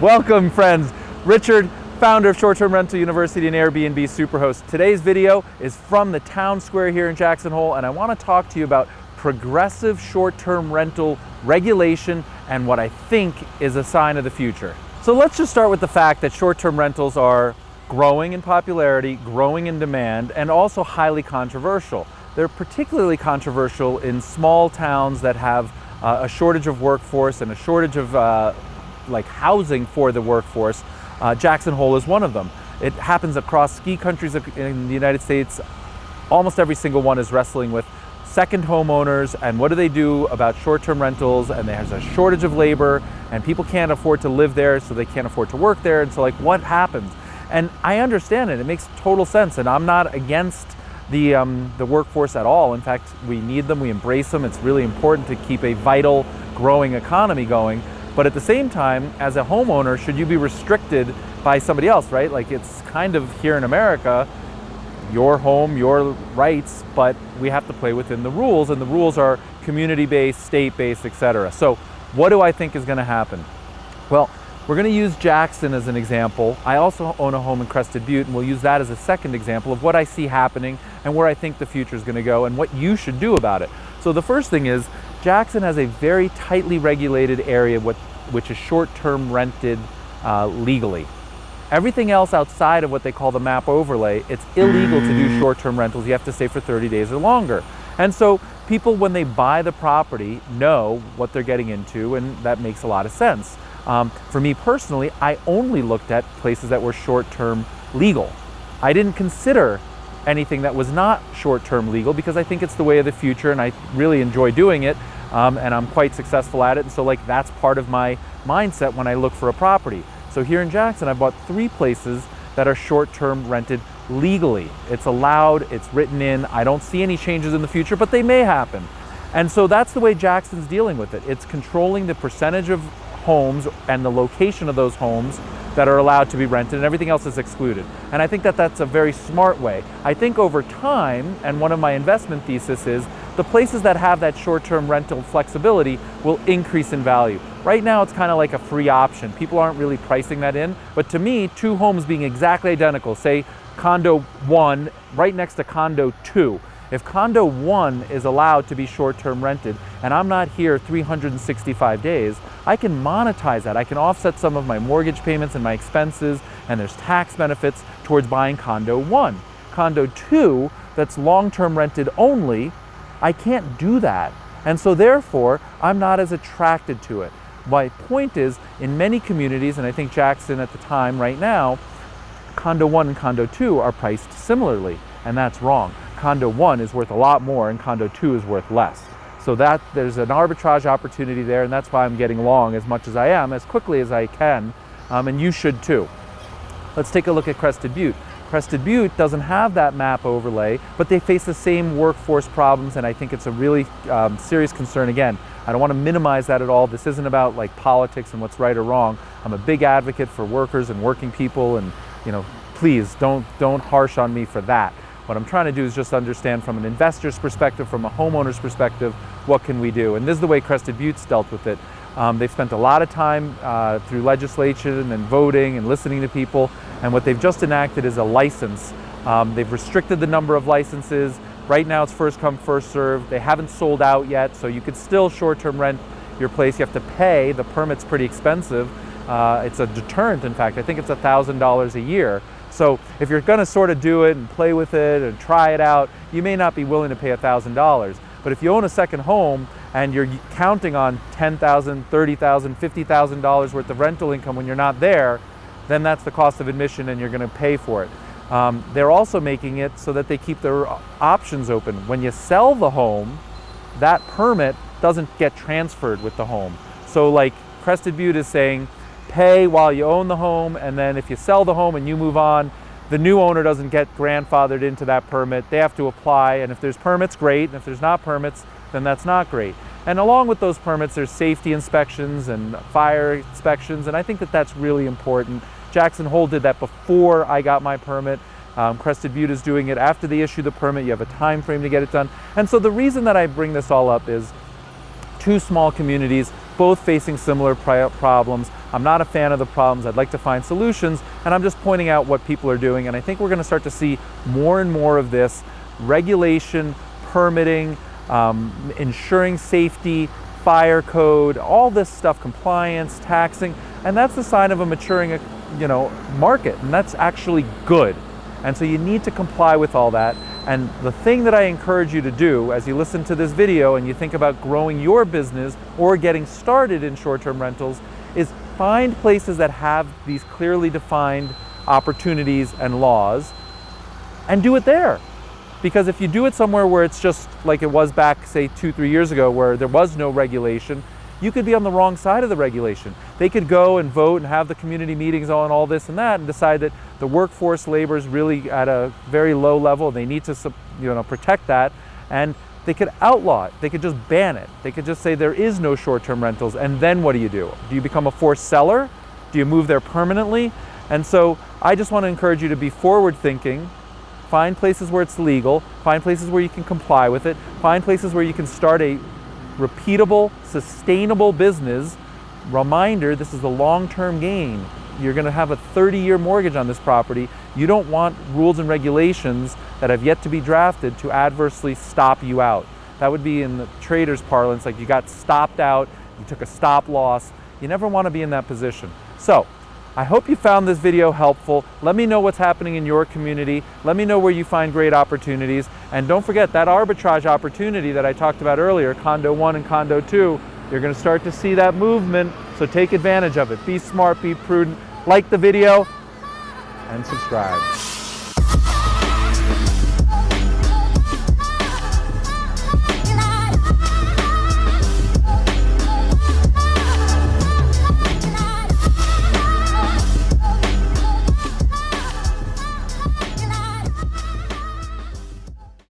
Welcome, friends. Richard, founder of Short-Term Rental University and Airbnb Superhost. Today's video is from the town square here in Jackson Hole, and I want to talk to you about progressive short-term rental regulation and what I think is a sign of the future. So let's just start with the fact that short-term rentals are growing in popularity, growing in demand, and also highly controversial. They're particularly controversial in small towns that have a shortage of workforce and a shortage of housing for the workforce. Jackson Hole is one of them. It happens across ski countries in the United States. Almost every single one is wrestling with second homeowners and what do they do about short-term rentals, and there's a shortage of labor and people can't afford to live there, so they can't afford to work there, and so like what happens? And I understand it, it makes total sense, and I'm not against the workforce at all. In fact, we need them, we embrace them. It's really important to keep a vital, growing economy going. But at the same time, as a homeowner, should you be restricted by somebody else, right? Like it's kind of here in America, your home, your rights, but we have to play within the rules, and the rules are community-based, state-based, etc. So what do I think is going to happen? Well, we're going to use Jackson as an example. I also own a home in Crested Butte, and we'll use that as a second example of what I see happening and where I think the future is going to go and what you should do about it. So the first thing is, Jackson has a very tightly regulated area which is short-term rented legally. Everything else outside of what they call the map overlay, it's illegal to do short-term rentals. You have to stay for 30 days or longer. And so people, when they buy the property, know what they're getting into, and that makes a lot of sense. For me personally, I only looked at places that were short-term legal. I didn't consider anything that was not short-term legal because I think it's the way of the future, and I really enjoy doing it. And I'm quite successful at it, and so like that's part of my mindset when I look for a property. So here in Jackson, I bought 3 places that are short-term rented legally. It's allowed, it's written in. I don't see any changes in the future, but they may happen. And so that's the way Jackson's dealing with it. It's controlling the percentage of homes and the location of those homes that are allowed to be rented, and everything else is excluded. And I think that that's a very smart way. I think over time, and one of my investment thesis is, the places that have that short-term rental flexibility will increase in value. Right now, it's kind of like a free option. People aren't really pricing that in, but to me, 2 homes being exactly identical, say condo 1 right next to condo 2, if condo 1 is allowed to be short-term rented and I'm not here 365 days, I can monetize that. I can offset some of my mortgage payments and my expenses, and there's tax benefits towards buying condo 1. Condo 2, that's long-term rented only, I can't do that. And so therefore, I'm not as attracted to it. My point is, in many communities, and I think Jackson at the time right now, condo 1 and condo 2 are priced similarly, and that's wrong. Condo 1 is worth a lot more and condo 2 is worth less. So that there's an arbitrage opportunity there, and that's why I'm getting long as much as I am, as quickly as I can, and you should too. Let's take a look at Crested Butte. Crested Butte doesn't have that map overlay, but they face the same workforce problems, and I think it's a really serious concern. Again, I don't want to minimize that at all. This isn't about like politics and what's right or wrong. I'm a big advocate for workers and working people, and please don't harsh on me for that. What I'm trying to do is just understand from an investor's perspective, from a homeowner's perspective, what can we do? And this is the way Crested Butte's dealt with it. They've spent a lot of time through legislation and voting and listening to people, and what they've just enacted is a license. They've restricted the number of licenses. Right now it's first come, first served. They haven't sold out yet, so you could still short-term rent your place. You have to pay. The permit's pretty expensive. It's a deterrent, in fact. I think it's $1,000 a year. So if you're going to sort of do it and play with it and try it out, you may not be willing to pay $1,000. But if you own a second home and you're counting on $10,000, $30,000, $50,000 worth of rental income when you're not there, then that's the cost of admission and you're going to pay for it. They're also making it so that they keep their options open. When you sell the home, that permit doesn't get transferred with the home. So like Crested Butte is saying, pay while you own the home, and then if you sell the home and you move on, the new owner doesn't get grandfathered into that permit. They have to apply, and if there's permits, great, and if there's not permits, then that's not great. And along with those permits, there's safety inspections and fire inspections, and I think that that's really important. Jackson Hole did that before I got my permit. Crested Butte is doing it after they issue the permit. You have a time frame to get it done. And so the reason that I bring this all up is 2 small communities, both facing similar problems. I'm not a fan of the problems. I'd like to find solutions, and I'm just pointing out what people are doing. And I think we're going to start to see more and more of this regulation, permitting, ensuring safety, fire code, all this stuff, compliance, taxing, and that's the sign of a maturing, market, and that's actually good. And so you need to comply with all that. And the thing that I encourage you to do as you listen to this video and you think about growing your business or getting started in short-term rentals is find places that have these clearly defined opportunities and laws and do it there. Because if you do it somewhere where it's just like it was back, say, 2-3 years ago, where there was no regulation, you could be on the wrong side of the regulation. They could go and vote and have the community meetings on all this and that and decide that the workforce labor is really at a very low level. They need to, protect that, and they could outlaw it. They could just ban it. They could just say there is no short-term rentals, and then what do? Do you become a forced seller? Do you move there permanently? And so I just want to encourage you to be forward-thinking. Find places where it's legal, find places where you can comply with it, find places where you can start a repeatable, sustainable business. Reminder, this is the long-term game. You're going to have a 30-year mortgage on this property. You don't want rules and regulations that have yet to be drafted to adversely stop you out. That would be, in the trader's parlance, like you got stopped out, you took a stop loss. You never want to be in that position. So, I hope you found this video helpful. Let me know what's happening in your community. Let me know where you find great opportunities. And don't forget that arbitrage opportunity that I talked about earlier, Condo 1 and Condo 2, you're going to start to see that movement. So take advantage of it. Be smart, be prudent, like the video, and subscribe.